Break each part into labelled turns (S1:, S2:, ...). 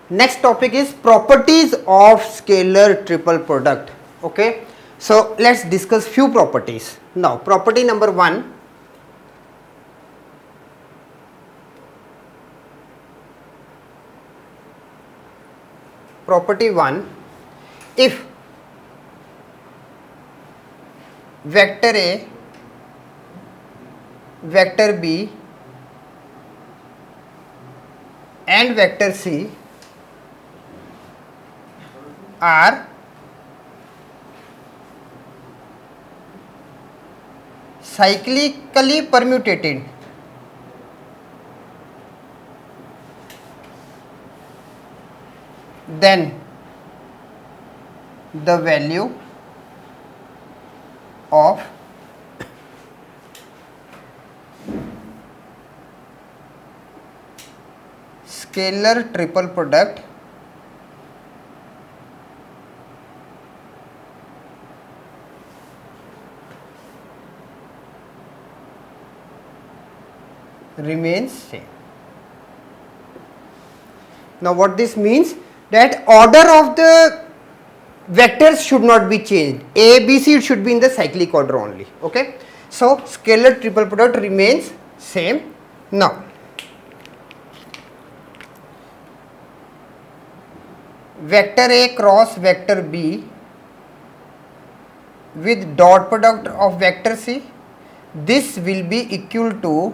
S1: Next topic is properties of scalar triple product. Okay, so let's discuss few properties. Now, property number 1. Property 1, if vector A, vector B and vector C are cyclically permutated, then the value of scalar triple product remains same. Now, what this means, that order of the vectors should not be changed. A, B, C should be in the cyclic order only. Okay. So, scalar triple product remains same. Now, vector A cross vector B with dot product of vector C, this will be equal to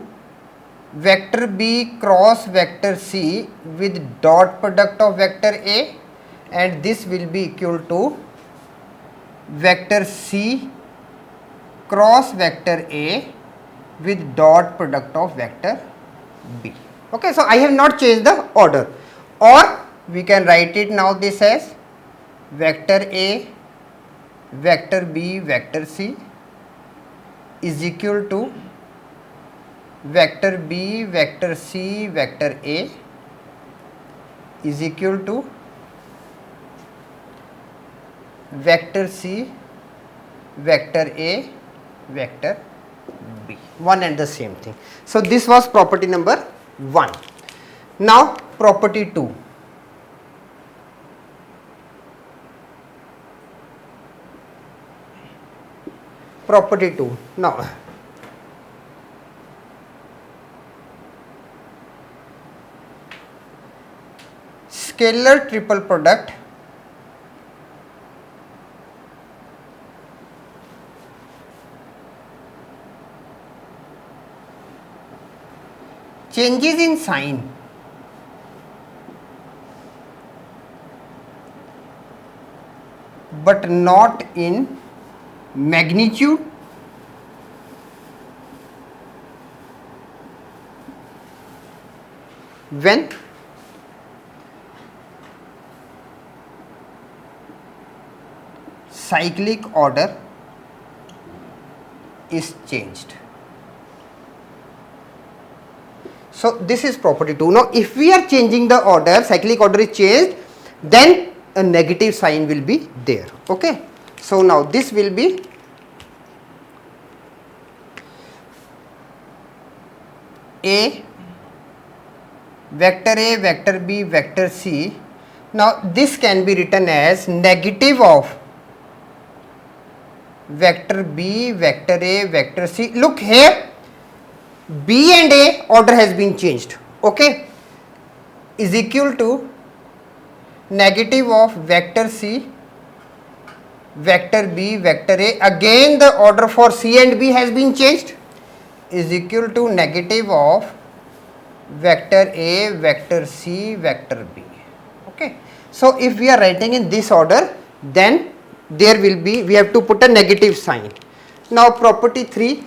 S1: vector B cross vector C with dot product of vector A, and this will be equal to vector C cross vector A with dot product of vector B. Okay, so I have not changed the order, or we can write it now this as vector A, vector B, vector C is equal to vector B, vector C, vector A is equal to vector C, vector A, vector B. One and the same thing. So, this was property number 1. Now, property 2. Property 2. Now, scalar triple product changes in sign but not in magnitude when cyclic order is changed. So, this is property 2. Now, if we are changing the order, cyclic order is changed, then a negative sign will be there. Okay. So, now this will be A, vector B, vector C. Now, this can be written as negative of vector B, vector A, vector C. Look here, B and A order has been changed. Okay, is equal to negative of vector C, vector B, vector A. Again, the order for C and B has been changed, is equal to negative of vector A, vector C, vector B. Okay. So, if we are writing in this order, then there will be, we have to put a negative sign. Now, property 3.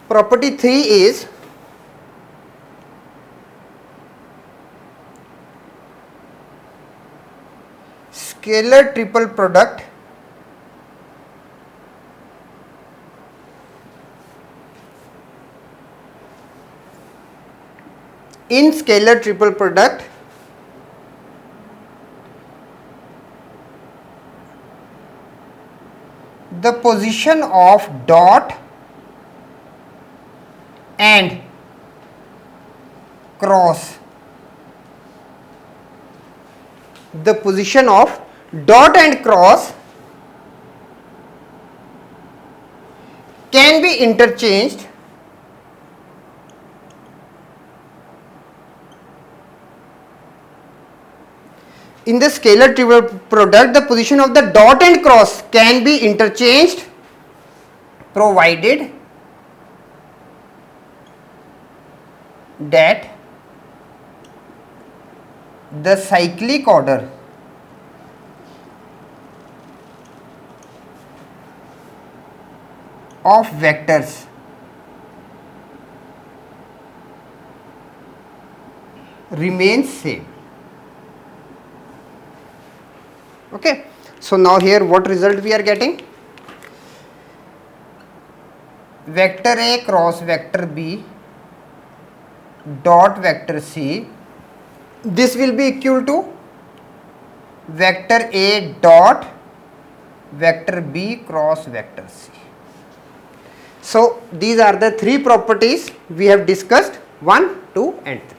S1: Property 3 is scalar triple product in scalar triple product the position of dot and cross. The position of dot and cross can be interchanged in the scalar trivial product. The position of the dot and cross can be interchanged provided that the cyclic order of vectors remains same. Okay, so now here what result we are getting? Vector A cross vector B dot vector C, this will be equal to vector A dot vector B cross vector C. So these are the three properties we have discussed, 1, 2 and 3.